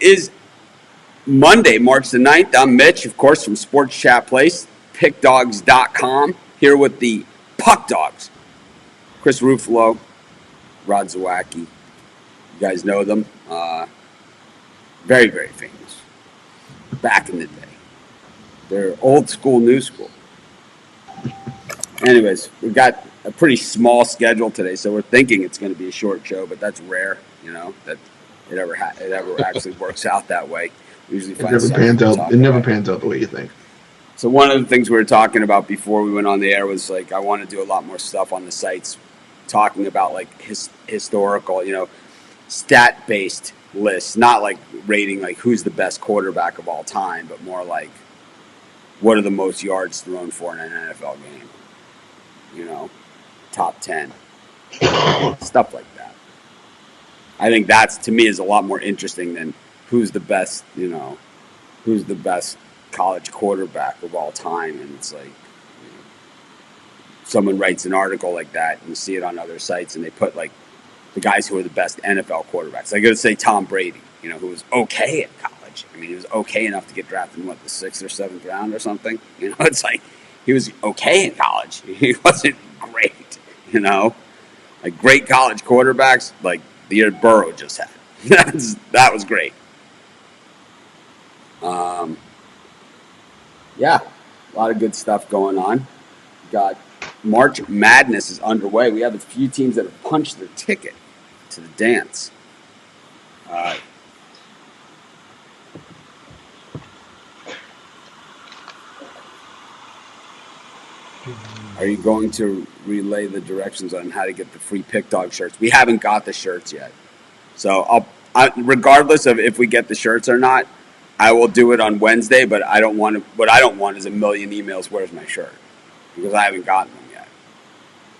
is Monday, March the 9th. I'm Mitch, of course, from Sports Chat Place, pickdogs.com, here with the Puck Dogs. Chris Ruffalo, Rod Zawacki. You guys know them. Very, very famous. Back in the day. They're old school, new school. Anyways, we've got a pretty small schedule today, so we're thinking it's going to be a short show, but that's rare, that it ever actually works out that way. We usually find it never pans out the way you think. So one of the things we were talking about before we went on the air was I want to do a lot more stuff on the sites, talking about historical, stat-based lists, not rating who's the best quarterback of all time, but more what are the most yards thrown for in an NFL game. Top 10. Stuff like that. I think that's, to me, is a lot more interesting than who's the best, who's the best college quarterback of all time. And it's someone writes an article like that, and you see it on other sites, and they put the guys who are the best NFL quarterbacks. I got to say Tom Brady, who was okay in college. I mean, he was okay enough to get drafted in the 6th or 7th round or something. It's he was okay in college. He wasn't great, great college quarterbacks, the year Burrow just had. That was great. Yeah, a lot of good stuff going on. Got March Madness is underway. We have a few teams that have punched their ticket to the dance. Are you going to relay the directions on how to get the free Pick Dog shirts? We haven't got the shirts yet. So regardless of if we get the shirts or not, I will do it on Wednesday, but what I don't want is a million emails, where's my shirt? Because I haven't gotten them yet.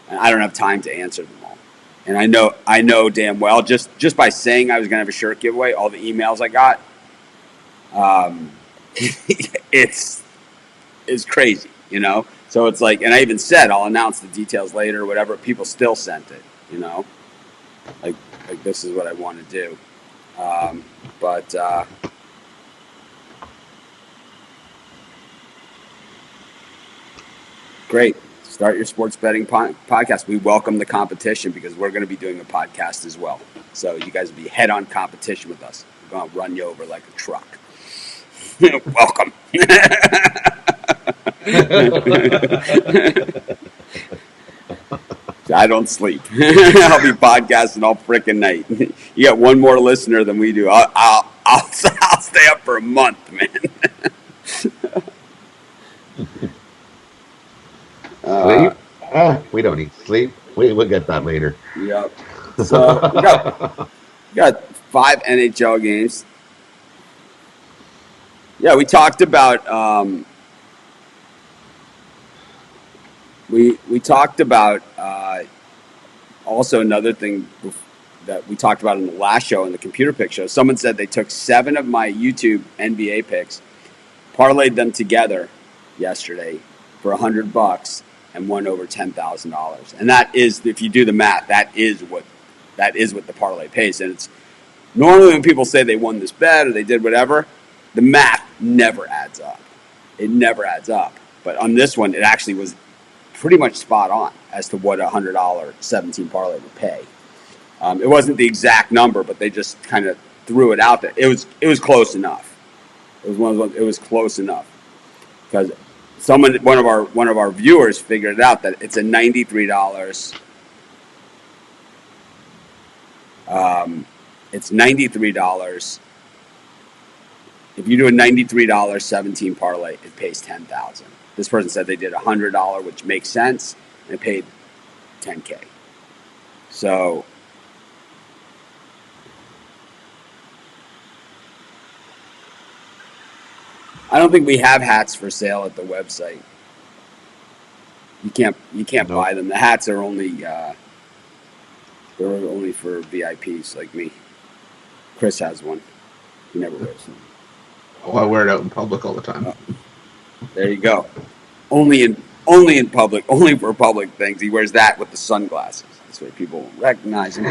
And I don't have time to answer them all. And I know damn well, just by saying I was going to have a shirt giveaway, all the emails I got, it's crazy, So it's and I even said I'll announce the details later or whatever. People still sent it, this is what I want to do. Great. Start your sports betting podcast. We welcome the competition because we're going to be doing a podcast as well. So you guys will be head-on competition with us. We're going to run you over like a truck. Welcome. I don't sleep. I'll be podcasting all frickin' night. You got one more listener than we do. I'll stay up for a month, man. Sleep? We don't need sleep. We'll get that later. Yep. So we got 5 NHL games. Yeah, we talked about we talked about also another thing that we talked about in the last show, in the computer pick show. Someone said they took 7 of my YouTube NBA picks, parlayed them together yesterday for $100 and won over $10,000. And that is, if you do the math, that is what the parlay pays. And it's normally when people say they won this bet or they did whatever, the math never adds up. It never adds up. But on this one, it actually was pretty much spot on as to what a $100 17 parlay would pay. It wasn't the exact number, but they just kind of threw it out there. It was close enough. It was close enough because one of our viewers figured it out that it's a $93. It's $93. If you do a $93 17 parlay, it pays $10,000. This person said they did $100, which makes sense, and it paid $10K. So I don't think we have hats for sale at the website. You can't buy them. The hats are only they're only for VIPs like me. Chris has one. He never wears them. Oh, I wear it out in public all the time. Oh. There you go. Only in public, only for public things. He wears that with the sunglasses. This way people recognize him.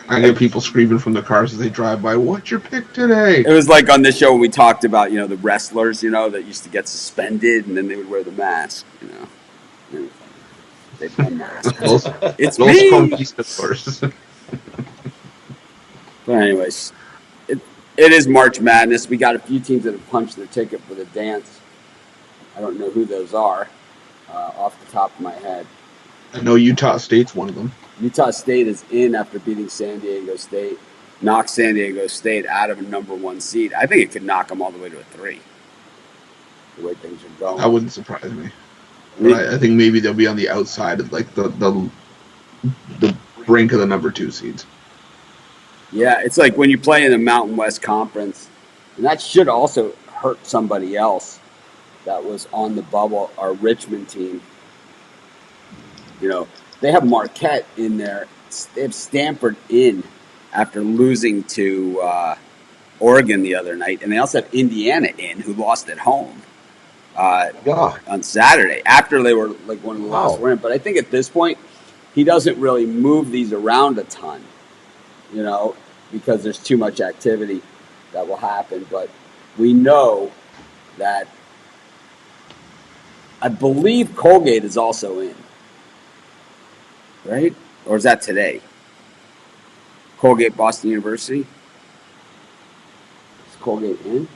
I get people screaming from the cars as they drive by, "What's your pick today?" It was like on this show when we talked about, the wrestlers, that used to get suspended and then they would wear the mask, They'd unmasked. It's Los me! conquistadors. But anyways, it is March Madness. We got a few teams that have punched their ticket for the dance. I don't know who those are off the top of my head. I know Utah State's one of them. Utah State is in after beating San Diego State. Knocks San Diego State out of a number 1 seed. I think it could knock them all the way to a 3. The way things are going. That wouldn't surprise me. But I think maybe they'll be on the outside of like the brink of the number 2 seeds. Yeah, it's like when you play in the Mountain West Conference, and that should also hurt somebody else that was on the bubble, our Richmond team. They have Marquette in there. They have Stanford in after losing to Oregon the other night, and they also have Indiana in, who lost at home on Saturday after they were like one of the last wins. But I think at this point, he doesn't really move these around a ton, because there's too much activity that will happen. But we know that I believe Colgate is also in, right? Or is that today? Colgate, Boston University. Is Colgate in?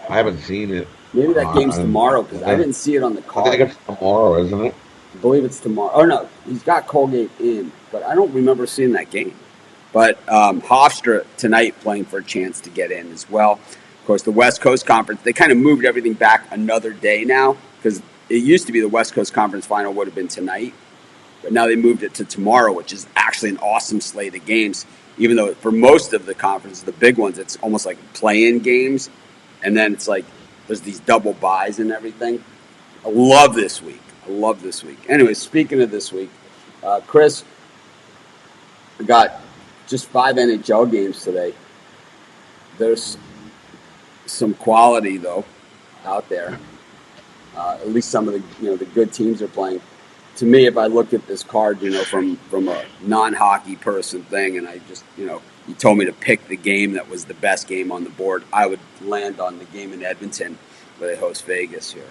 I haven't seen it. Maybe that game's tomorrow because I didn't see it on the card. I think it's tomorrow, isn't it? I believe it's tomorrow. Oh, no. He's got Colgate in, but I don't remember seeing that game. But Hofstra tonight playing for a chance to get in as well. Of course, the West Coast Conference, they kind of moved everything back another day now because it used to be the West Coast Conference final would have been tonight. But now they moved it to tomorrow, which is actually an awesome slate of games, even though for most of the conferences, the big ones, it's almost like play-in games. And then it's like there's these double buys and everything. I love this week. Anyway, speaking of this week, Chris, we got just 5 NHL games today. There's some quality, though, out there. At least some of the good teams are playing. To me, if I look at this card, from a non-hockey person thing, and I just, you told me to pick the game that was the best game on the board, I would land on the game in Edmonton where they host Vegas here.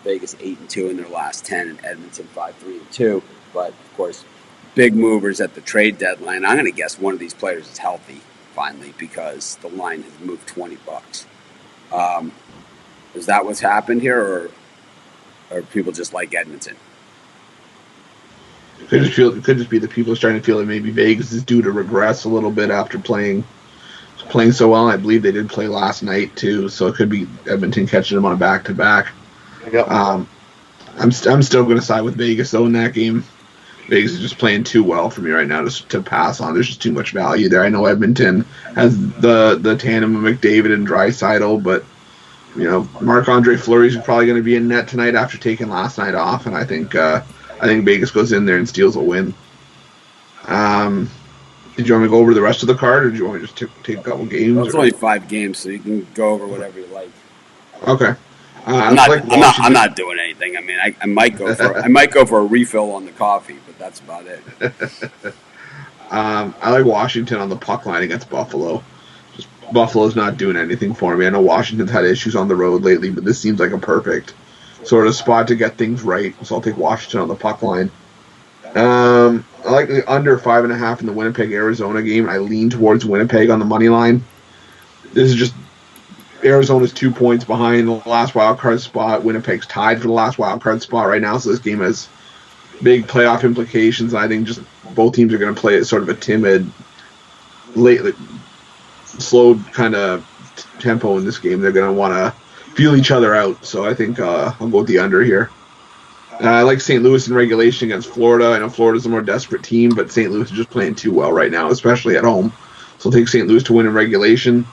Vegas 8-2 in their last 10, and Edmonton 5-3-2. But of course, big movers at the trade deadline. I'm going to guess one of these players is healthy finally because the line has moved $20. Is that what's happened here, or people just like Edmonton? It could just be the people starting to feel that maybe Vegas is due to regress a little bit after playing so well. I believe they did play last night too, so it could be Edmonton catching them on a back-to-back. Yep. I'm still going to side with Vegas though in that game. Vegas is just playing too well for me right now to pass on. There's just too much value there. I know Edmonton has the tandem of McDavid and Draisaitl, but Marc-Andre Fleury is probably going to be in net tonight after taking last night off, and I think Vegas goes in there and steals a win. Did you want me to go over the rest of the card, or did you want me to just take a couple games? Well, it's only 5 games, so you can go over whatever you like. Okay. I'm not doing anything. I mean, I might go for a refill on the coffee, but that's about it. I like Washington on the puck line against Buffalo. Just Buffalo's not doing anything for me. I know Washington's had issues on the road lately, but this seems like a perfect sort of spot to get things right. So I'll take Washington on the puck line. I like the under 5.5 in the Winnipeg-Arizona game. I lean towards Winnipeg on the money line. This is just Arizona's 2 points behind the last wild card spot. Winnipeg's tied for the last wild card spot right now, so this game has big playoff implications. I think just both teams are going to play at sort of a timid, slow kind of tempo in this game. They're going to want to feel each other out, so I think I'll go with the under here. I like St. Louis in regulation against Florida. I know Florida's a more desperate team, but St. Louis is just playing too well right now, especially at home. So I'll take St. Louis to win in regulation.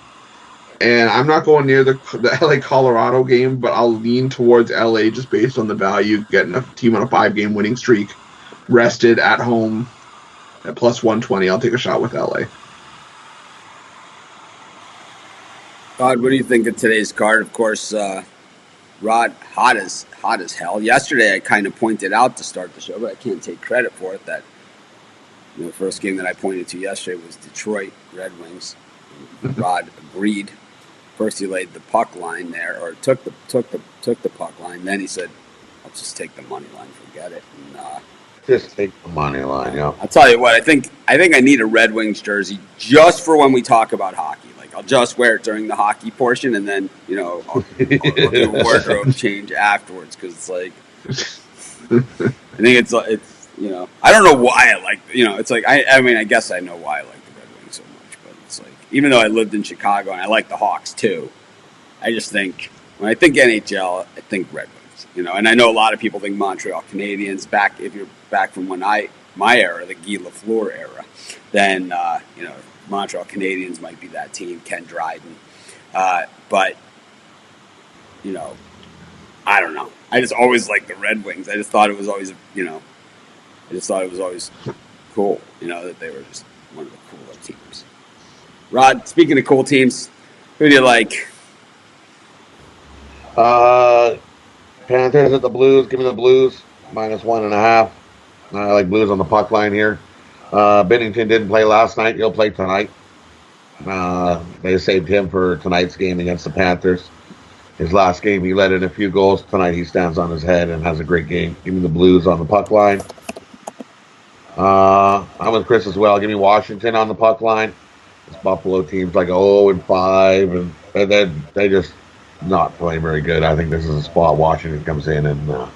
And I'm not going near the LA-Colorado game, but I'll lean towards LA just based on the value, getting a team on a 5-game winning streak, rested at home at plus 120. I'll take a shot with LA. Rod, what do you think of today's card? Of course, Rod, hot as hell. Yesterday, I kind of pointed out to start the show, but I can't take credit for it, that The first game that I pointed to yesterday was Detroit Red Wings. Rod agreed. First, he laid the puck line there, or took the puck line. Then he said, "I'll just take the money line. Forget it." And, Just take the money line, yeah. I'll tell you what. I think I need a Red Wings jersey just for when we talk about hockey. Like I'll just wear it during the hockey portion, and then I'll do a wardrobe change afterwards because it's like I think it's I don't know why I like it's like I mean I guess I know why I like the Red Wings so much, but it's like even though I lived in Chicago and I like the Hawks too, I just think when I think NHL, I think Red Wings. And I know a lot of people think Montreal Canadiens. If you're back from when my era, the Guy Lafleur era, then Montreal Canadiens might be that team. Ken Dryden, but I don't know. I just always liked the Red Wings. I just thought it was always cool. That they were just one of the cooler teams. Rod, speaking of cool teams, who do you like? Panthers at the Blues. Give me the Blues. -1.5. I like Blues on the puck line here. Bennington didn't play last night. He'll play tonight. They saved him for tonight's game against the Panthers. His last game, he let in a few goals. Tonight, he stands on his head and has a great game. Give me the Blues on the puck line. I'm with Chris as well. Give me Washington on the puck line. This Buffalo team's like 0-5, and they just not playing very good. I think this is a spot Washington comes in and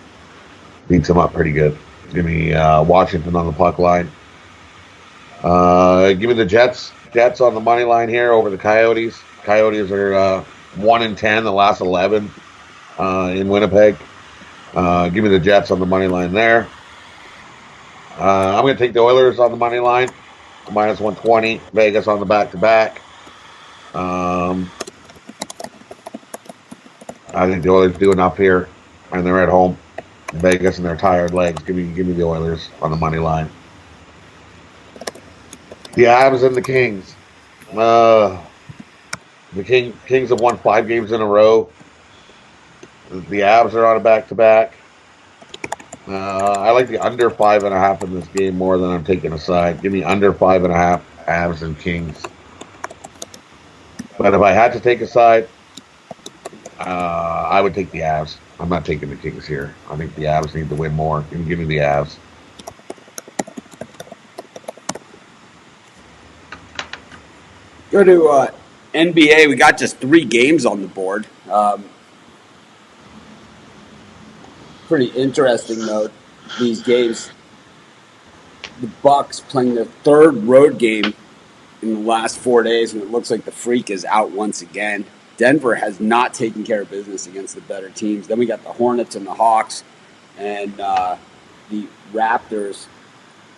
beats them up pretty good. Give me Washington on the puck line. Give me the Jets. Jets on the money line here over the Coyotes. Coyotes are 1-10 the last 11 in Winnipeg. Give me the Jets on the money line there. I'm going to take the Oilers on the money line. -120. Vegas on the back-to-back. I think the Oilers do enough here, and they're at home. Vegas and their tired legs. Give me the Oilers on the money line. The Avs and the Kings. The Kings have won 5 games in a row. The Avs are on a back-to-back. I like the under 5.5 in this game more than I'm taking a side. Give me under 5.5, Avs and Kings. But if I had to take a side, I would take the Avs. I'm not taking the Kings here. I think the Avs need to win more. Give me the Avs. Go to NBA. We got just 3 games on the board. Pretty interesting note. These games, the Bucks playing their 3rd road game in the last 4 days, and it looks like the Freak is out once again. Denver has not taken care of business against the better teams. Then we got the Hornets and the Hawks, and the Raptors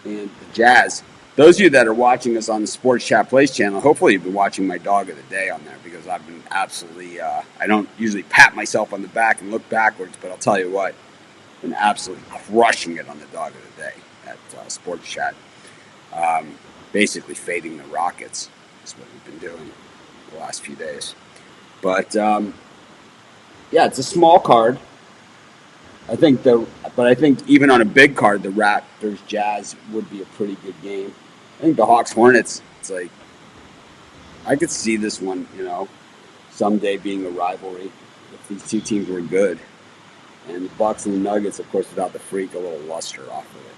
and the Jazz. Those of you that are watching us on the Sports Chat Plays channel, hopefully you've been watching my Dog of the Day on there because I've been absolutely, I don't usually pat myself on the back and look backwards, but I'll tell you what, I've been absolutely crushing it on the Dog of the Day at Sports Chat. Basically fading the Rockets is what we've been doing the last few days. But, yeah, it's a small card. I think even on a big card, the Raptors Jazz would be a pretty good game. I think the Hawks Hornets, it's like I could see this one, someday being a rivalry if these two teams were good. And the Bucks and the Nuggets, of course, without the Freak, a little luster off of it.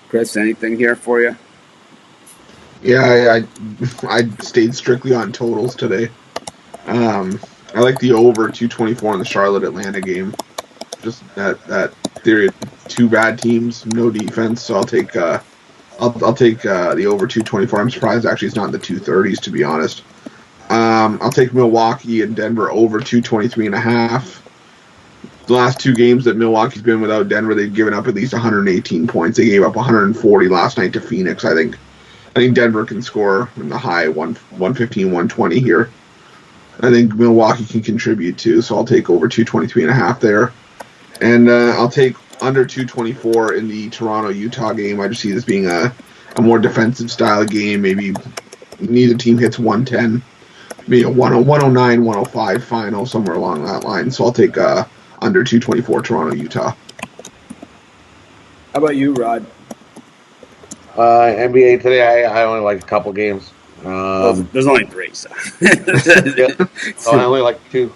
Chris, anything here for you? Yeah, I stayed strictly on totals today. I like the over 224 in the Charlotte-Atlanta game. Just that theory of 2 bad teams, no defense. So I'll take the over 224. I'm surprised actually it's not in the 230s, to be honest. I'll take Milwaukee and Denver over 223.5. The last 2 games that Milwaukee's been without Denver, they've given up at least 118 points. They gave up 140 last night to Phoenix. I think Denver can score in the high 115, 120 here. I think Milwaukee can contribute too, so I'll take over 223.5 there. And I'll take under 224 in the Toronto-Utah game. I just see this being a more defensive style game. Maybe neither team hits 110. Maybe a 109, 105 final, somewhere along that line. So I'll take under 224 Toronto-Utah. How about you, Rod? NBA today, I only like a couple games. There's only 3, so. Yeah, so I only like 2.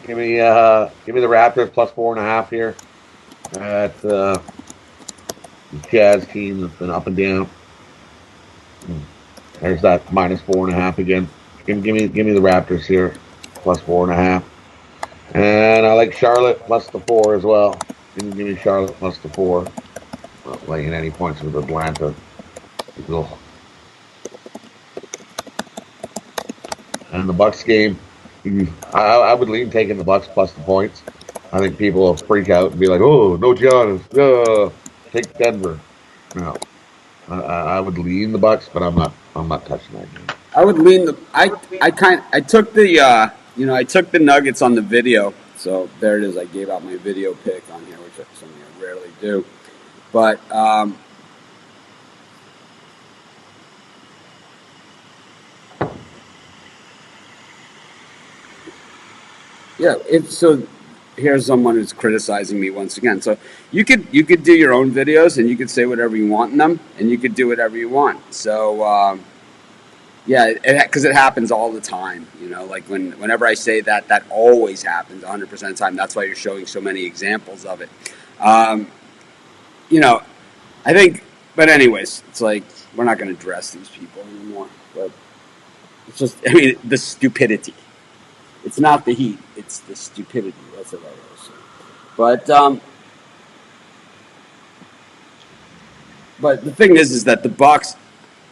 Give me the Raptors plus 4.5 here. The Jazz team has been up and down. There's that minus 4.5 again. Give me the Raptors here, plus 4.5. And I like Charlotte plus the 4 as well. Give me Charlotte plus the 4. Not laying any points with Atlanta. And the Bucks game, I would lean taking the Bucks plus the points. I think people will freak out and be like, "Oh, no Giannis, take Denver." No, I would lean the Bucks, but I'm not touching that game. I would lean the. I took the. I took the Nuggets on the video. So there it is. I gave out my video pick on here, which is something I rarely do. But yeah, here's someone who's criticizing me once again. So you could do your own videos and you could say whatever you want in them, and you could do whatever you want. So yeah, because it happens all the time. Like whenever I say that, that always happens 100% of the time. That's why you're showing so many examples of it. I think, but anyways, it's like we're not going to address these people anymore. But it's just, the stupidity. It's not the heat; it's the stupidity. That's what I was saying. But the thing is that the Bucks,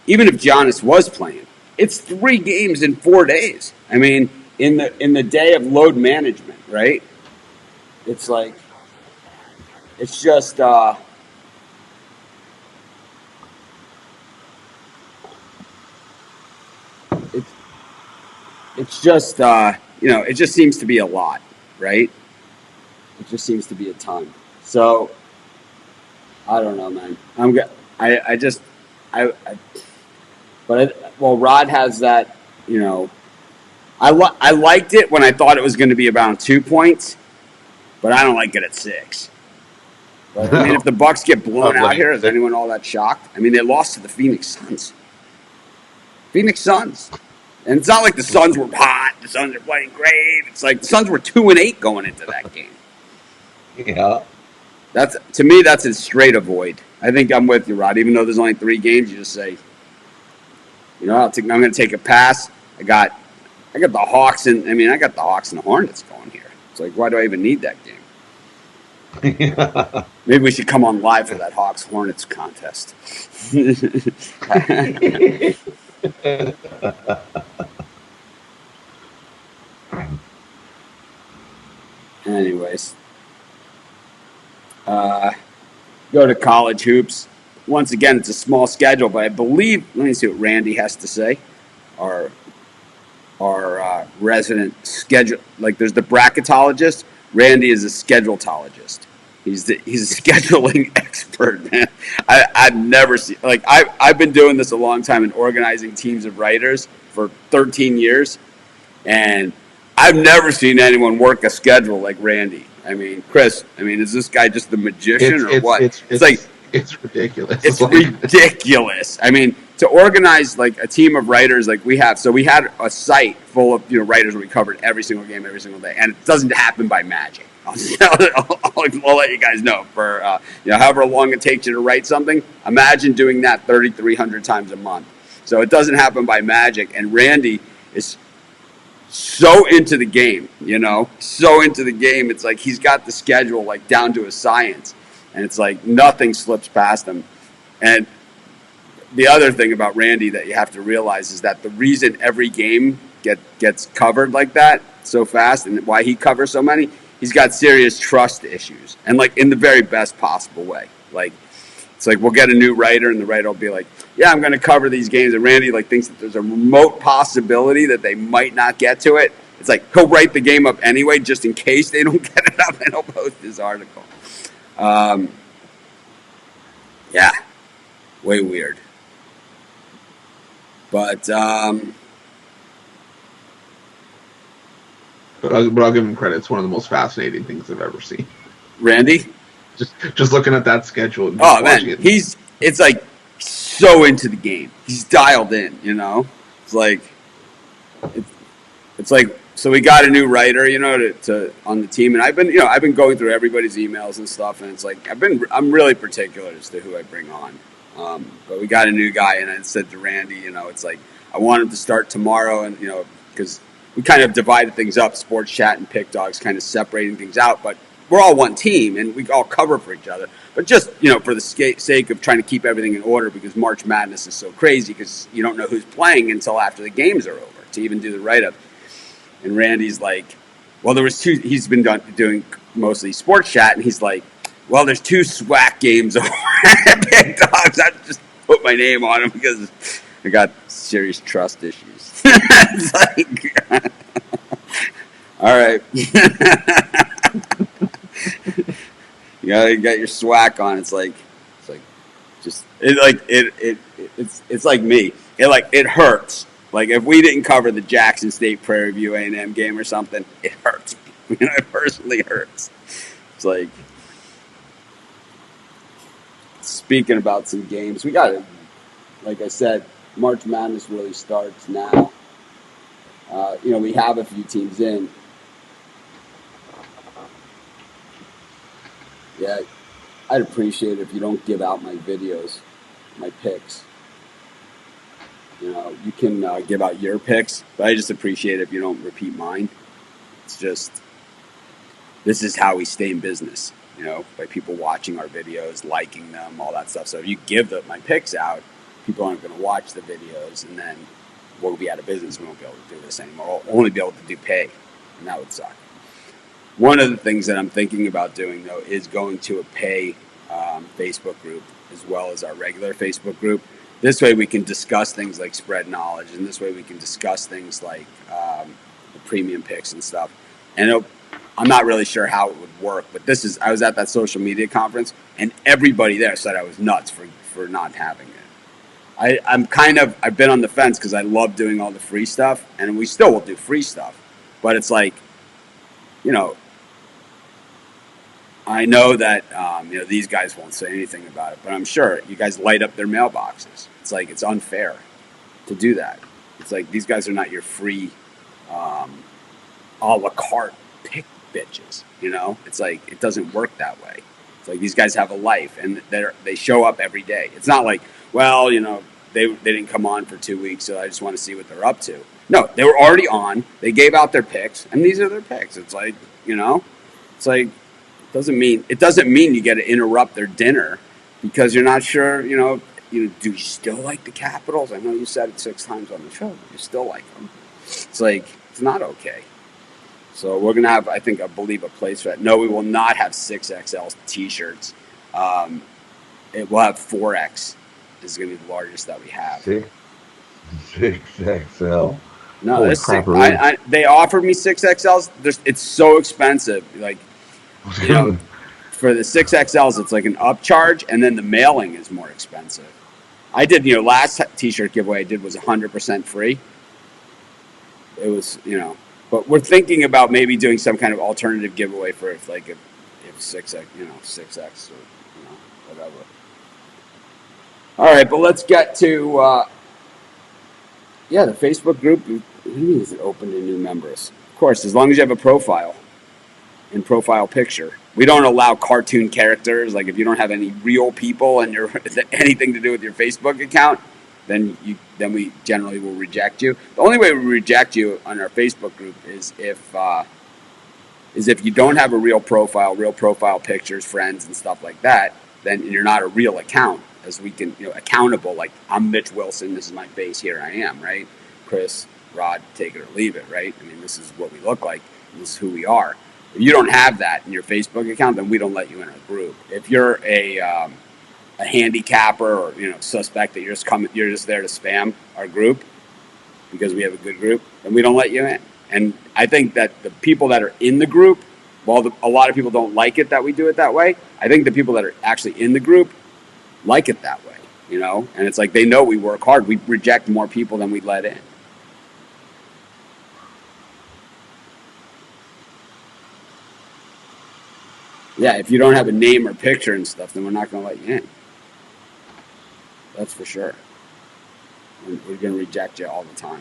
even if Giannis was playing, it's 3 games in 4 days. In the day of load management, right? It's like, it's just. It's just, it just seems to be a lot, right? It just seems to be a ton. So, I don't know, man. Rod has that, I liked it when I thought it was going to be about 2 points, but I don't like it at 6. But, if the Bucks get blown out here, is anyone all that shocked? They lost to the Phoenix Suns. And it's not like the Suns were hot. The Suns are playing great. It's like the Suns were 2-8 going into that game. Yeah. To me, that's a straight avoid. I think I'm with you, Rod. Even though there's only 3 games, you just say, I'm going to take a pass. I got the Hawks and I got the Hawks and the Hornets going here. It's like, why do I even need that game? Yeah. Maybe we should come on live for that Hawks Hornets contest. Anyways, go to college hoops. Once again, it's a small schedule, but I believe. Let me see what Randy has to say. Our resident schedule, like there's the bracketologist. Randy is a scheduletologist. He's a scheduling expert, man. I've never seen, I've been doing this a long time and organizing teams of writers for 13 years, and I've never seen anyone work a schedule like Randy. Chris, is this guy just the magician or what? It's ridiculous. It's ridiculous. To organize like a team of writers like we have. So we had a site full of writers where we covered every single game every single day, and it doesn't happen by magic. I'll let you guys know. For however long it takes you to write something, imagine doing that 3,300 times a month. So it doesn't happen by magic. And Randy is so into the game, so into the game. It's like he's got the schedule like down to a science, and it's like nothing slips past him. And the other thing about Randy that you have to realize is that the reason every game gets covered like that so fast, and why he covers so many, he's got serious trust issues, and like in the very best possible way. Like it's like we'll get a new writer, and the writer will be like, "Yeah, I'm going to cover these games," and Randy like thinks that there's a remote possibility that they might not get to it. It's like he'll write the game up anyway, just in case they don't get it up, and he'll post his article. Yeah, way weird. But I'll give him credit. It's one of the most fascinating things I've ever seen. Randy, just looking at that schedule. And man, it's like so into the game. He's dialed in, you know? It's like, it's like, so we got a new writer, you know, to on the team, and I've been going through everybody's emails and stuff, and it's like I'm really particular as to who I bring on. But we got a new guy, and I said to Randy, you know, it's like I want him to start tomorrow, and you know, because we kind of divided things up, sports chat and pick dogs, kind of separating things out, but we're all one team, and we all cover for each other. But just, you know, for the sake of trying to keep everything in order, because March Madness is so crazy, because you don't know who's playing until after the games are over to even do the write-up. And Randy's like, well, there was two. He's been doing mostly sports chat, and he's like, well, there's two SWAC games over at Big Dogs. I just put my name on them because I got serious trust issues. It's like, all right, you got your SWAC on. It's like just it's like me. It hurts. Like if we didn't cover the Jackson State Prairie View A&M game or something, it hurts me. You know, it personally hurts. It's like, speaking about some games, we got it. Like I said, March Madness really starts now. You know, we have a few teams in. Yeah, I'd appreciate it if you don't give out my videos, my picks. You know, you can give out your picks, but I just appreciate it if you don't repeat mine. It's just, this is how we stay in business, you know, by people watching our videos, liking them, all that stuff. So if you give my picks out, people aren't going to watch the videos, and then we'll be out of business. We won't be able to do this anymore. We'll only be able to do pay, and that would suck. One of the things that I'm thinking about doing, though, is going to a pay Facebook group as well as our regular Facebook group. This way we can discuss things like spread knowledge, and this way we can discuss things like the premium picks and stuff. And I'm not really sure how it would work, but I was at that social media conference, and everybody there said I was nuts for not having it. I've been on the fence because I love doing all the free stuff, and we still will do free stuff. But it's like, you know, I know that you know, these guys won't say anything about it, but I'm sure you guys light up their mailboxes. It's like, it's unfair to do that. It's like, these guys are not your free a la carte pick bitches, you know? It's like, it doesn't work that way. It's like, these guys have a life, and they show up every day. It's not like, well, you know, they didn't come on for 2 weeks, so I just want to see what they're up to. No, they were already on. They gave out their picks, and these are their picks. It's like, you know, it's like, it doesn't mean you get to interrupt their dinner because you're not sure, you know, do you still like the Capitals? I know you said it 6 times on the show, but you still like them. It's like, it's not okay. So we're going to have, I believe, a place for that. No, we will not have 6XL t-shirts. It will have 4X. This is going to be the largest that we have. 6XL. No, they offered me 6XLs. It's so expensive. Like, you know, for the 6XLs, it's like an upcharge, and then the mailing is more expensive. I did, you know, last t-shirt giveaway I did was 100% free. It was, you know, but we're thinking about maybe doing some kind of alternative giveaway for if 6X, you know, 6X or, you know, whatever. All right, but let's get to, the Facebook group. What do you mean is it open to new members? Of course, as long as you have a profile and profile picture. We don't allow cartoon characters. Like, if you don't have any real people and you're anything to do with your Facebook account, then we generally will reject you. The only way we reject you on our Facebook group is if you don't have a real profile pictures, friends, and stuff like that. Then you're not a real account, as we can, you know, accountable. Like, I'm Mitch Wilson. This is my face. Here I am. Right, Chris, Rod, take it or leave it. Right. I mean, this is what we look like. This is who we are. If you don't have that in your Facebook account, then we don't let you in our group. If you're a handicapper or, you know, suspect that you're just there to spam our group because we have a good group, then we don't let you in. And I think that the people that are in the group, while a lot of people don't like it that we do it that way, I think the people that are actually in the group like it that way, you know? And it's like, they know we work hard. We reject more people than we let in. Yeah, if you don't have a name or picture and stuff, then we're not going to let you in. That's for sure. And we're going to reject you all the time.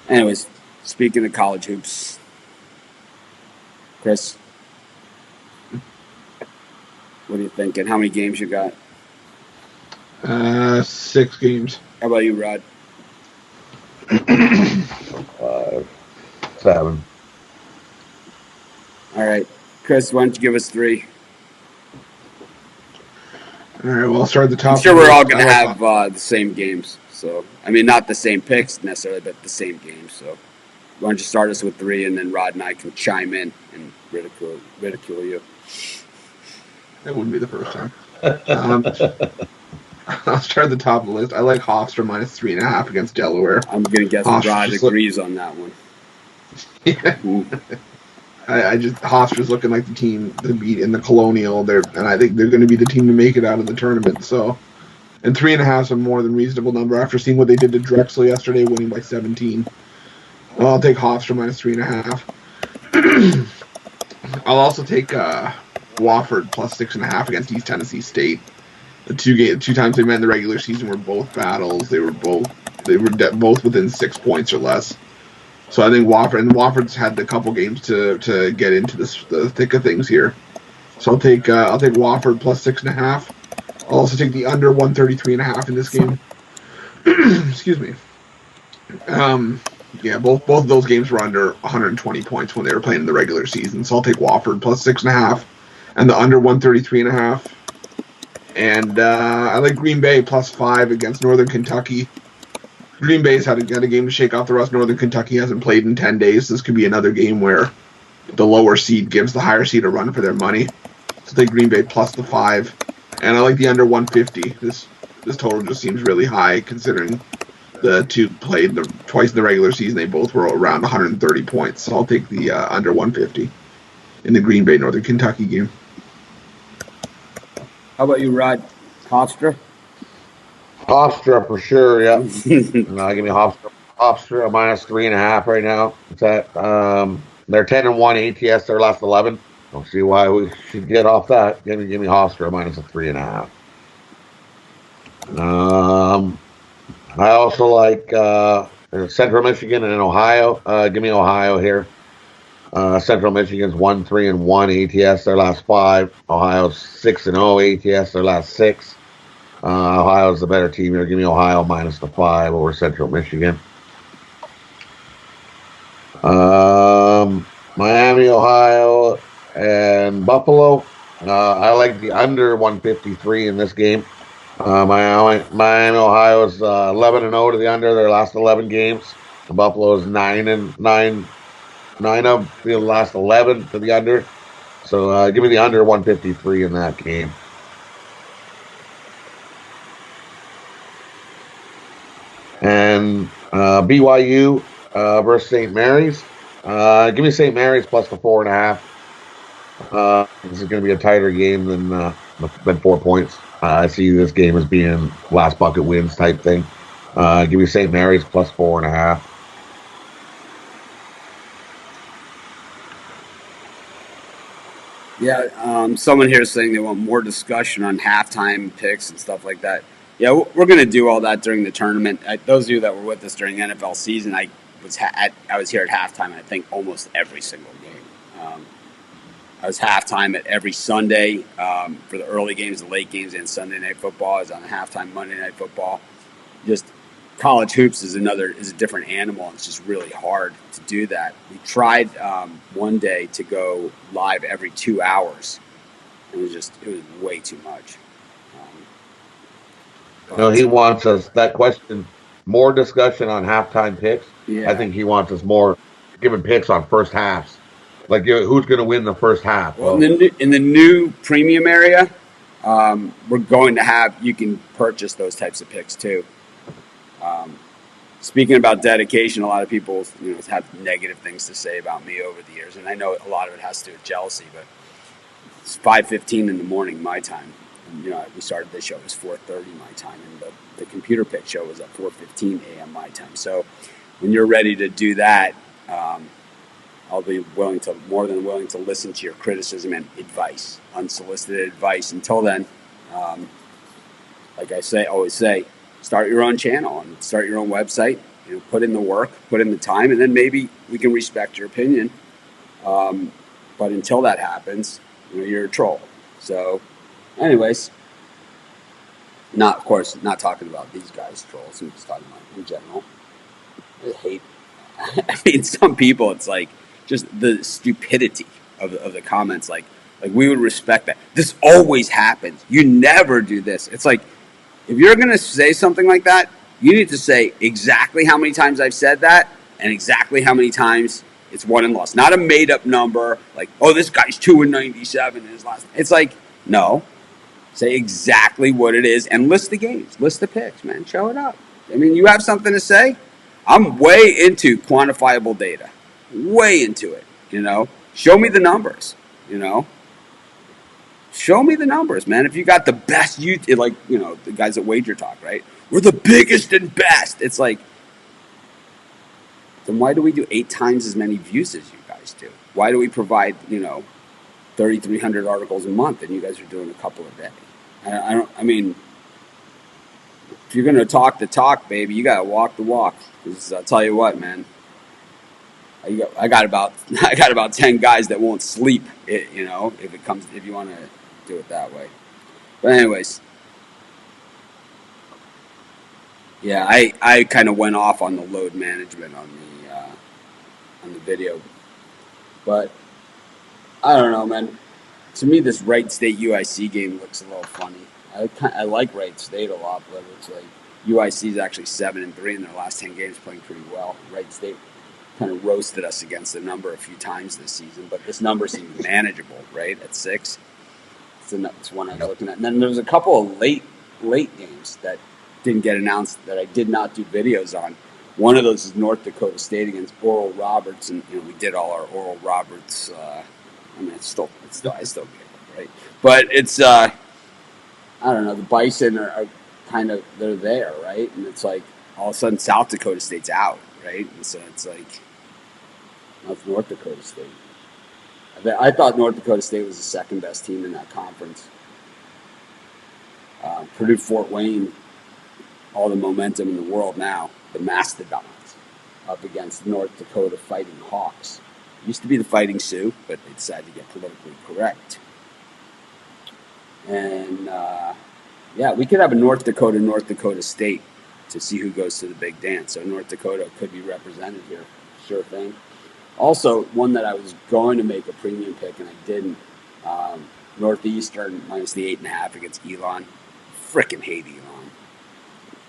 Anyways, speaking of college hoops, Chris, what are you thinking? How many games you got? 6 games. How about you, Rod? 5, 7. All right. Chris, why don't you give us 3? All right, well, I'll start at the top. I'm sure we're all going to have the same games. So, I mean, not the same picks necessarily, but the same games. So, why don't you start us with 3, and then Rod and I can chime in and ridicule you. That wouldn't be the first time. I'll start at the top of the list. I like Hofstra minus 3.5 against Delaware. I'm going to guess Rod agrees on that one. Yeah. I just Hofstra's looking like the team to beat in the Colonial. And I think they're going to be the team to make it out of the tournament. So, and 3.5 is a more than reasonable number after seeing what they did to Drexel yesterday, winning by 17. I'll take Hofstra minus 3.5. I'll also take Wofford plus 6.5 against East Tennessee State. The 2 times they met in the regular season were both battles. They were both within 6 points or less. So I think Wofford's had a couple games to get into the thick of things here. So I'll take Wofford plus 6.5. I'll also take the under 133.5 in this game. Excuse me. Yeah, both of those games were under 120 points when they were playing in the regular season. So I'll take Wofford plus 6.5 and the under 133.5. And I like Green Bay plus 5 against Northern Kentucky. Green Bay's had a game to shake off the rust. Northern Kentucky hasn't played in 10 days. This could be another game where the lower seed gives the higher seed a run for their money. So take Green Bay plus the 5. And I like the under 150. This total just seems really high considering the 2 played twice in the regular season. They both were around 130 points. So I'll take the under 150 in the Green Bay Northern Kentucky game. How about you, Rod? Hofstra? Hofstra for sure, yeah. Give me Hofstra minus 3.5 right now. It's at they're 10-1 ATS their last 11. Don't see why we should get off that. Give me Hofstra minus a 3.5. I also like Central Michigan and Ohio. Give me Ohio here. Central Michigan's 1-3-1 ATS their last 5. Ohio's 6-0 ATS their last 6. Ohio's the better team here. Give me Ohio minus the 5 over Central Michigan. Miami, Ohio, and Buffalo. I like the under 153 in this game. Miami, Ohio is 11-0 to the under their last 11 games. Buffalo is 9 of the last 11 to the under. So give me the under 153 in that game. And BYU versus St. Mary's. Give me St. Mary's plus the 4.5. This is going to be a tighter game than 4 points. I see this game as being last bucket wins type thing. Give me St. Mary's plus 4.5. Yeah, someone here is saying they want more discussion on halftime picks and stuff like that. Yeah, we're going to do all that during the tournament. Those of you that were with us during the NFL season, I was here at halftime, I think, almost every single game. I was halftime at every Sunday for the early games, the late games, and Sunday Night Football. I was on the halftime Monday Night Football. Just college hoops is a different animal. It's just really hard to do that. We tried one day to go live every 2 hours. It was way too much. No, he wants us that question more discussion on halftime picks. Yeah. I think he wants us more giving picks on first halves. Like who's going to win the first half? Well, in the new premium area, we're going to have you can purchase those types of picks too. Speaking about dedication, a lot of people have negative things to say about me over the years, and I know a lot of it has to do with jealousy. But it's 5:15 in the morning my time. And, we started this show, it was 4:30 my time, and the computer pick show was at 4:15 a.m. my time. So when you're ready to do that, I'll be more than willing to listen to your criticism and advice, unsolicited advice. Until then, Like I always say, start your own channel and start your own website. Put in the work, put in the time, and then maybe we can respect your opinion. But until that happens, you're a troll. So, anyways, of course, not talking about these guys trolls. I'm just talking about in general. I hate. I mean, some people, it's like just the stupidity of the comments. Like we would respect that. This always happens. You never do this. It's like, if you're going to say something like that, you need to say exactly how many times I've said that and exactly how many times it's won and lost. Not a made up number like, oh, this guy's 2-97 in his last. It's like, no. Say exactly what it is and list the games, list the picks, man. Show it up. I mean, you have something to say? I'm way into quantifiable data. Way into it, Show me the numbers, Show me the numbers, man. If you got the best, the guys at Wager Talk, right? We're the biggest and best. It's like, then why do we do 8 times as many views as you guys do? Why do we provide, 3,300 articles a month and you guys are doing a couple a day? I mean, if you're going to talk the talk, baby, you got to walk the walk. 'Cause I'll tell you what, man. I got about 10 guys that won't sleep, if you want to do it that way. But anyways, yeah, I kind of went off on the load management on the video, but I don't know, man. To me, this Wright State UIC game looks a little funny. I like Wright State a lot, but it's like UIC is actually 7-3 in their last 10 games, playing pretty well. Wright State kind of roasted us against the number a few times this season, but this number seems manageable, right? At 6. It's one I was looking at. And then there was a couple of late games that didn't get announced that I did not do videos on. One of those is North Dakota State against Oral Roberts, and we did all our Oral Roberts. I mean, I still get it, right? But it's I don't know. The Bison are kind of, they're there, right? And it's like all of a sudden South Dakota State's out, right? And so it's like, that's North Dakota State. I thought North Dakota State was the second best team in that conference. Purdue Fort Wayne, all the momentum in the world now. The Mastodons up against North Dakota Fighting Hawks. Used to be the Fighting Sioux, but they decided to get politically correct. And we could have a North Dakota State to see who goes to the big dance. So North Dakota could be represented here, sure thing. Also, one that I was going to make a premium pick and I didn't. Northeastern minus the 8.5 against Elon. Frickin' hate Elon.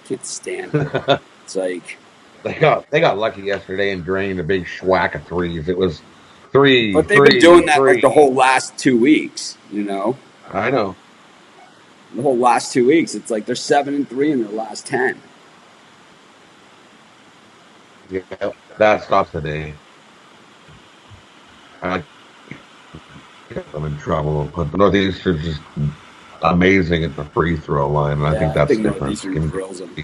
Can't stand it. It's like they got lucky yesterday and drained a big schwack of threes. It was 3. But they've been doing that like the whole last 2 weeks. I know. The whole last 2 weeks, it's like they're 7-3 in their last 10. Yeah, that stops today. I'm in trouble, but the Northeastern's just amazing at the free throw line, and I think that's different. Northeastern drills them.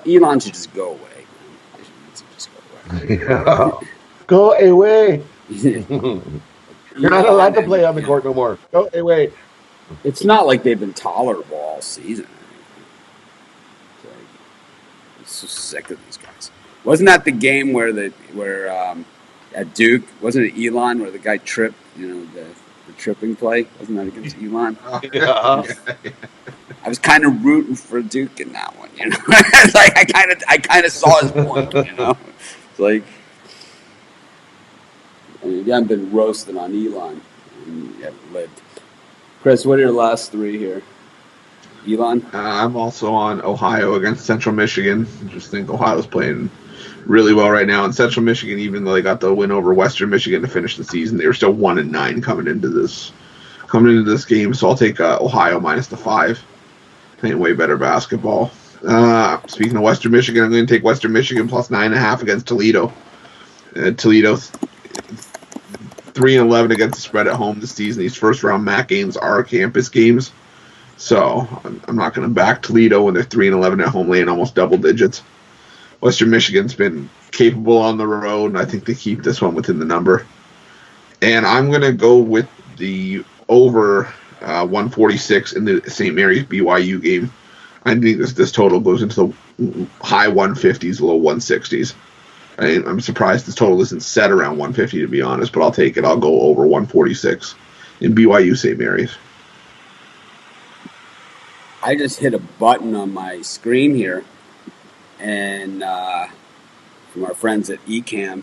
Elon should just go away. Just go away. You're not allowed to play on the court no more. Go away. It's not like they've been tolerable all season. I'm so sick of these guys. Wasn't that the game where at Duke, wasn't it Elon where the guy tripped, the tripping play? Wasn't that against Elon? Yeah. I was kind of rooting for Duke in that one, It's like I kind of saw his point, It's like, you haven't been roasted on Elon. And you haven't lived. Chris, what are your last 3 here? Elon? I'm also on Ohio against Central Michigan. I just think Ohio's playing really well right now. And Central Michigan, even though they got the win over Western Michigan to finish the season, they were still 1-9 coming into this game. So I'll take Ohio minus the 5. Playing way better basketball. Speaking of Western Michigan, I'm going to take Western Michigan plus 9.5 against Toledo. Toledo 3-11 against the spread at home this season. These first round MAC games are campus games. So I'm not going to back Toledo when they're 3-11 at home, laying almost double digits. Western Michigan's been capable on the road, and I think they keep this one within the number. And I'm going to go with the over 146 in the St. Mary's BYU game. I think this total goes into the high 150s, low 160s. I'm surprised this total isn't set around 150, to be honest, but I'll take it. I'll go over 146 in BYU St. Mary's. I just hit a button on my screen here, and from our friends at Ecamm,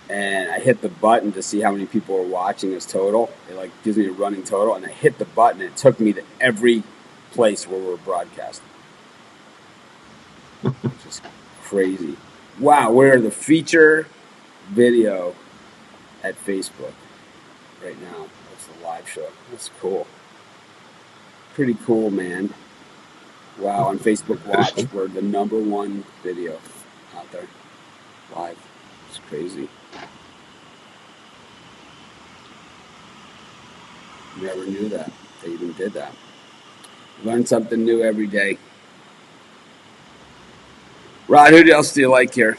and I hit the button to see how many people are watching this total. It like gives me a running total, and I hit the button, and it took me to every place where we're broadcasting. Which is crazy. Wow, we're the feature video at Facebook right now. That's the live show. That's cool. Pretty cool, man. Wow, on Facebook Watch, we're the #1 video out there. Live. It's crazy. Never knew that. They even did that. Learn something new every day. Rod, who else do you like here?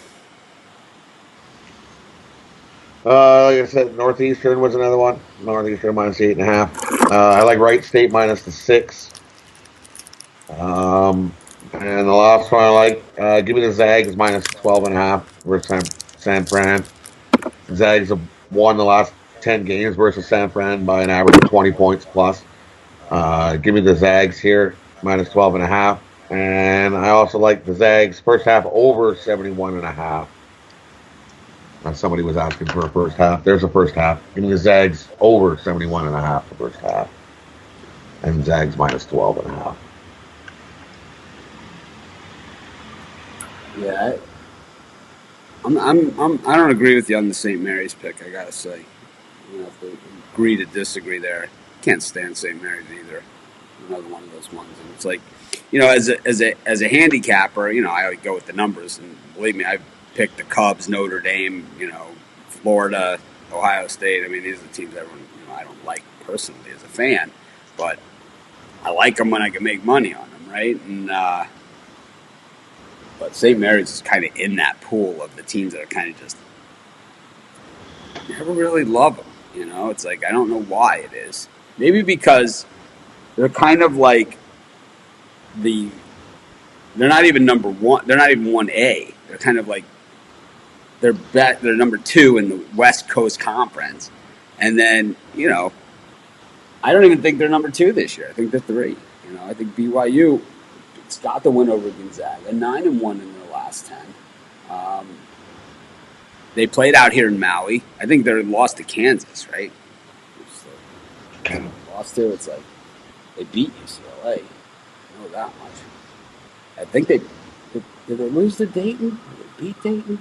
Like I said, Northeastern was another one. Northeastern minus 8.5. I like Wright State minus the 6. And the last one I like, give me the Zags minus 12.5 versus San Fran. Zags have won the last 10 games versus San Fran by an average of 20 points plus. Give me the Zags here minus 12.5. And I also like the Zags first half over 71.5. Somebody was asking for a first half. There's a first half. Give me the Zags over 71.5 the first half. And Zags minus 12.5. Yeah, I don't agree with you on the St. Mary's pick. I gotta say, you have to agree to disagree there. Can't stand St. Mary's either. Another one of those ones, and it's like, as a handicapper, I would go with the numbers, and believe me, I've picked the Cubs, Notre Dame, Florida, Ohio State. I mean, these are the teams everyone, I don't like personally as a fan, but I like them when I can make money on them, right? And but St. Mary's is kind of in that pool of the teams that are kind of just never really love them. It's like I don't know why it is. Maybe because they're kind of like they're not even number one. They're not even 1A. They're kind of like they're number 2 in the West Coast Conference, and then I don't even think they're number 2 this year. I think they're 3. I think BYU. It's got the win over Gonzaga, 9-1 in their last 10. They played out here in Maui. I think they lost to Kansas, right? Lost to. It's like they beat UCLA. I know that much. I think did they lose to Dayton? Did they beat Dayton?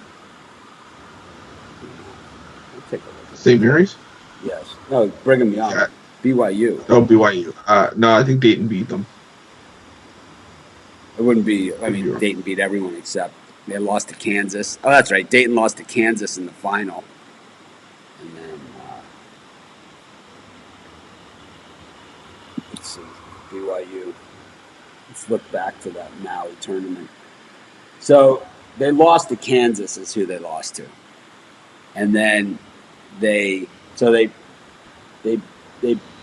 I'll take a look. St. Mary's? Yes. No, Brigham Young. Yeah. BYU. Oh, BYU. No, I think Dayton beat them. It wouldn't be. I mean, Dayton beat everyone except they lost to Kansas. Oh, that's right. Dayton lost to Kansas in the final. And then, let's see, BYU. Let's look back to that Maui tournament. So they lost to Kansas is who they lost to. And then they beat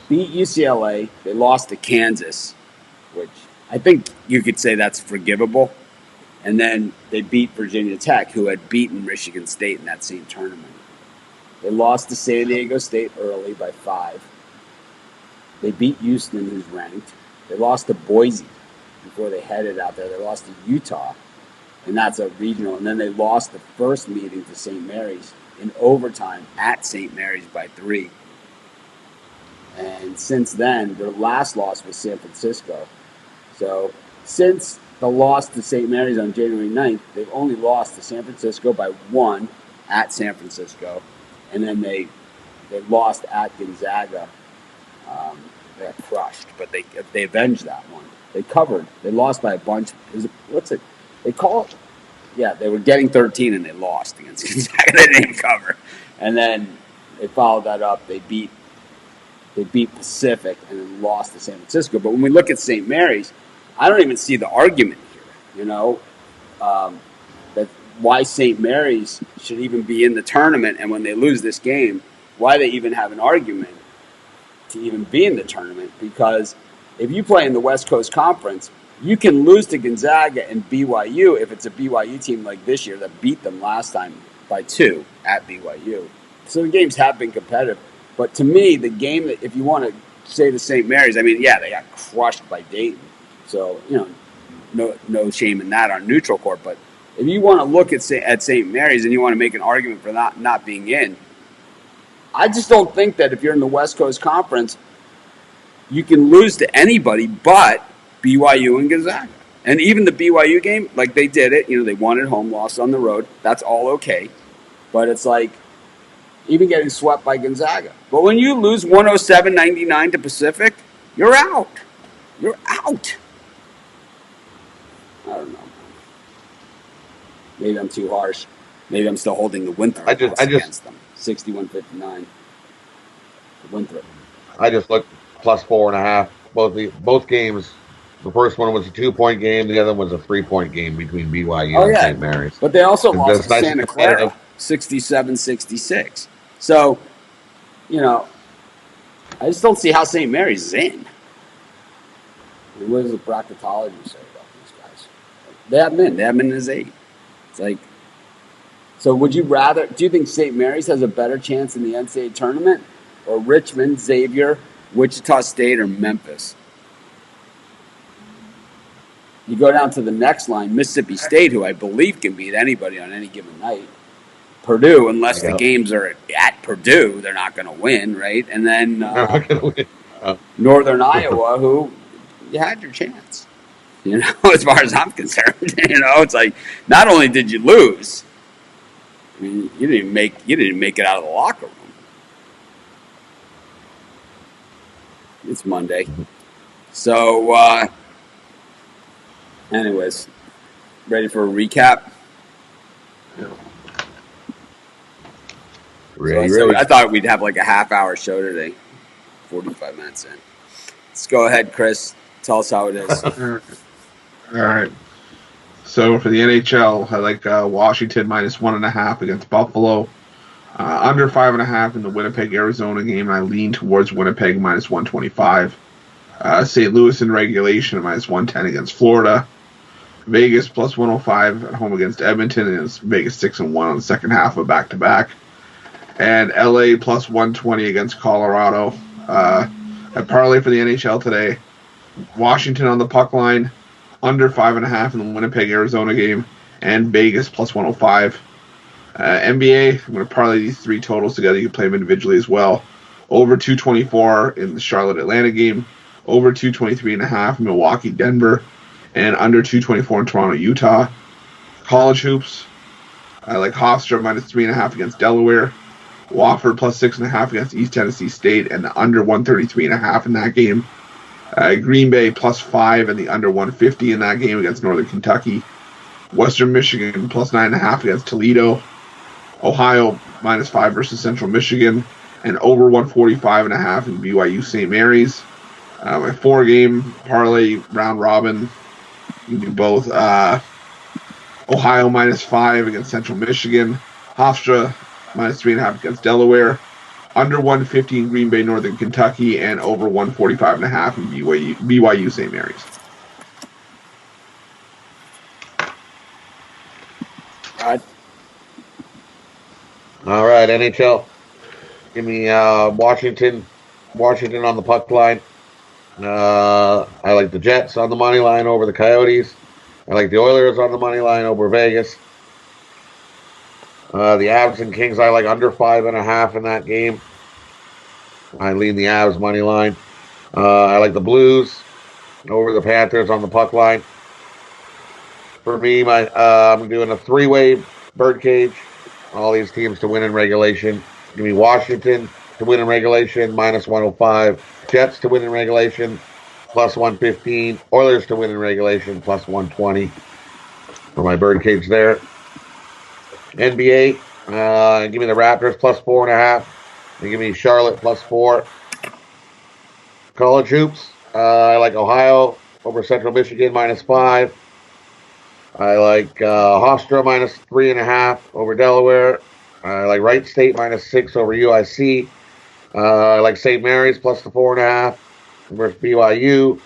UCLA. They lost to Kansas, which I think you could say that's forgivable. And then they beat Virginia Tech, who had beaten Michigan State in that same tournament. They lost to San Diego State early by 5. They beat Houston, who's ranked. They lost to Boise before they headed out there. They lost to Utah, and that's a regional. And then they lost the first meeting to St. Mary's in overtime at St. Mary's by 3. And since then, their last loss was San Francisco. So since the loss to St. Mary's on January 9th, they've only lost to San Francisco by 1 at San Francisco. And then they lost at Gonzaga. They got crushed, but they avenged that one. They covered. They lost by a bunch. They call it? Yeah, they were getting 13 and they lost against Gonzaga. They didn't cover. And then they followed that up. They beat Pacific and then lost to San Francisco. But when we look at St. Mary's, I don't even see the argument here, that why St. Mary's should even be in the tournament, and when they lose this game, why they even have an argument to even be in the tournament, because if you play in the West Coast Conference, you can lose to Gonzaga and BYU if it's a BYU team like this year that beat them last time by 2 at BYU. So the games have been competitive. But to me, the game that, if you want to say the St. Mary's, I mean, yeah, they got crushed by Dayton. So, no shame in that on neutral court. But if you want to look at St. Mary's and you want to make an argument for not being in, I just don't think that if you're in the West Coast Conference, you can lose to anybody but BYU and Gonzaga. And even the BYU game, like they did it, they won at home, lost on the road. That's all okay. But it's like even getting swept by Gonzaga. But when you lose 107-99 to Pacific, you're out. You're out. I don't know. Maybe I'm too harsh. Maybe I'm still holding the Winthrop against them. 61-59. Winthrop. I just looked plus 4.5. Both games. The first one was a 2-point game. The other one was a 3-point game between BYU and St. Mary's. But they also lost to Santa Clara, 67-66. So, I just don't see how St. Mary's is in. I mean, what does the bracketology say about these guys? They have them in. They have them in as 8. It's like, so would you rather, do you think St. Mary's has a better chance in the NCAA tournament, or Richmond, Xavier, Wichita State, or Memphis? You go down to the next line, Mississippi State, who I believe can beat anybody on any given night. Purdue, unless the games are at Purdue, they're not going to win, right? And then Northern Iowa, who you had your chance. As far as I'm concerned, it's like not only did you lose, I mean, you didn't make it out of the locker room. It's Monday, so anyways, ready for a recap? Ready. I thought we'd have like a half-hour show today. 45 minutes in. Let's go ahead, Chris. Tell us how it is. All right. So for the NHL, I like Washington minus 1.5 against Buffalo. Under 5.5 in the Winnipeg, Arizona game. I lean towards Winnipeg minus 125. St. Louis in regulation minus 110 against Florida. Vegas plus 105 at home against Edmonton, and it's Vegas 6-1 on the second half of back-to-back. And LA plus 120 against Colorado. I parlay for the NHL today. Washington on the puck line, under 5.5 in the Winnipeg, Arizona game, and Vegas plus 105. NBA, I'm going to parlay these 3 totals together. You can play them individually as well. Over 224 in the Charlotte, Atlanta game. Over 223.5 in Milwaukee, Denver. And under 224 in Toronto, Utah. College hoops, I like Hofstra minus 3.5 against Delaware. Wofford plus 6.5 against East Tennessee State, and the under 133.5 in that game. Green Bay plus 5 and the under 150 in that game against Northern Kentucky. Western Michigan plus 9.5 against Toledo. Ohio minus 5 versus Central Michigan, and over 145.5 in BYU St. Mary's. My 4-game parlay round robin. You can do both. Ohio minus 5 against Central Michigan. Hofstra minus 3.5 against Delaware. Under 150 in Green Bay, Northern Kentucky, and over 145.5 in BYU St. Mary's. All right, NHL. Give me Washington on the puck line. I like the Jets on the money line over the Coyotes. I like the Oilers on the money line over Vegas. The Avs and Kings, I like under 5.5 in that game. I lean the Avs money line. I like the Blues over the Panthers on the puck line. For me, I'm doing a 3-way birdcage. All these teams to win in regulation. Give me Washington to win in regulation, minus 105. Jets to win in regulation, plus 115. Oilers to win in regulation, plus 120. For my birdcage there. NBA, give me the Raptors, plus 4.5. And give me Charlotte, plus 4. College hoops, I like Ohio over Central Michigan, minus 5. I like Hofstra minus 3.5 over Delaware. I like Wright State minus 6 over UIC. I like St. Mary's plus the 4.5 versus BYU.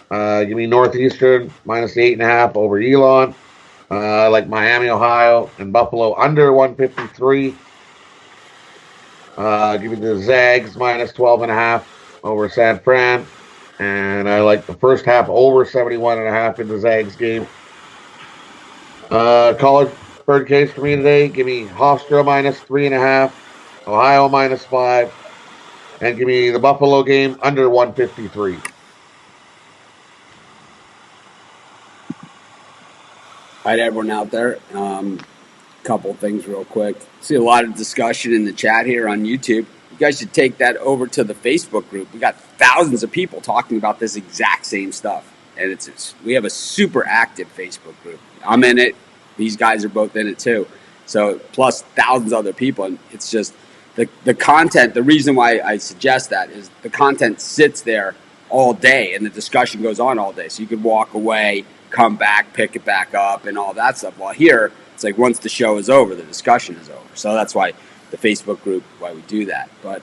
Give me Northeastern minus the 8.5 over Elon. I like Miami, Ohio, and Buffalo under 153. Give me the Zags minus 12.5 over San Fran. And I like the first half over 71.5 in the Zags game. College bird case for me today. Give me Hofstra minus 3.5, Ohio minus 5, and give me the Buffalo game under 153. Hi to everyone out there. Couple things real quick. See a lot of discussion in the chat here on YouTube. You guys should take that over to the Facebook group. We got thousands of people talking about this exact same stuff, and we have a super active Facebook group. I'm in it. These guys are both in it too. So plus thousands of other people, and it's just the content. The reason why I suggest that is the content sits there all day, and the discussion goes on all day. So you could walk away, come back, pick it back up, and all that stuff. While here, it's like once the show is over, the discussion is over. So that's why the Facebook group, why we do that. But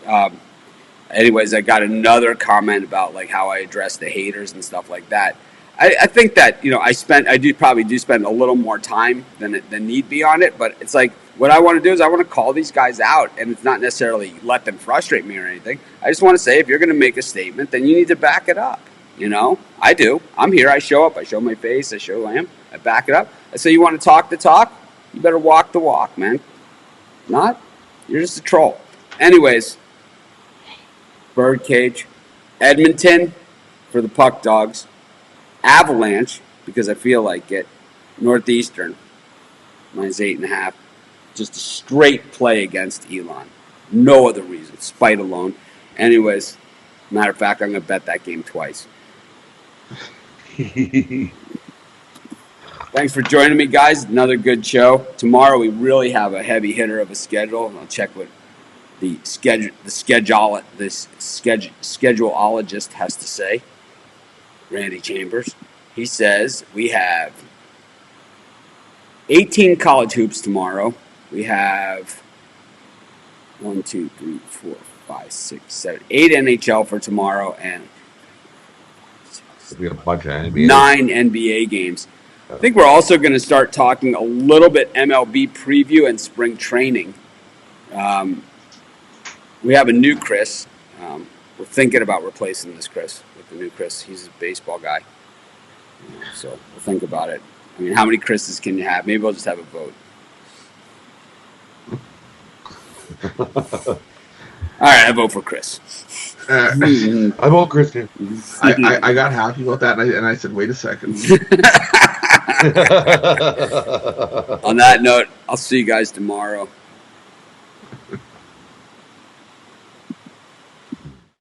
anyways, I got another comment about like how I address the haters and stuff like that. I think that I do probably spend a little more time than need be on it. But it's like what I want to do is I want to call these guys out, and it's not necessarily let them frustrate me or anything. I just want to say if you're going to make a statement, then you need to back it up. I do. I'm here. I show up. I show my face. I show who I am. I back it up. I say you want to talk the talk. You better walk the walk, man. Not, you're just a troll. Anyways, Birdcage, Edmonton for the Puck Dogs, Avalanche because I feel like it, Northeastern minus 8.5. Just a straight play against Elon. No other reason, spite alone. Anyways, matter of fact, I'm going to bet that game twice. Thanks for joining me, guys. Another good show. Tomorrow we really have a heavy hitter of a schedule. I'll check what the scheduleologist has to say. Randy Chambers. He says we have 18 college hoops tomorrow. We have 1, 2, 3, 4, 5, 6, 7, 8 NHL for tomorrow and We got a bunch of NBA. 9 NBA games. I think we're also going to start talking a little bit MLB preview and spring training. We have a new Chris. We're thinking about replacing this Chris with the new Chris. He's a baseball guy. So we'll think about it. I mean, how many Chris's can you have? Maybe we'll just have a vote. All right, I vote for Chris. I vote Christian. I got happy about that, and I said, wait a second. On that note, I'll see you guys tomorrow.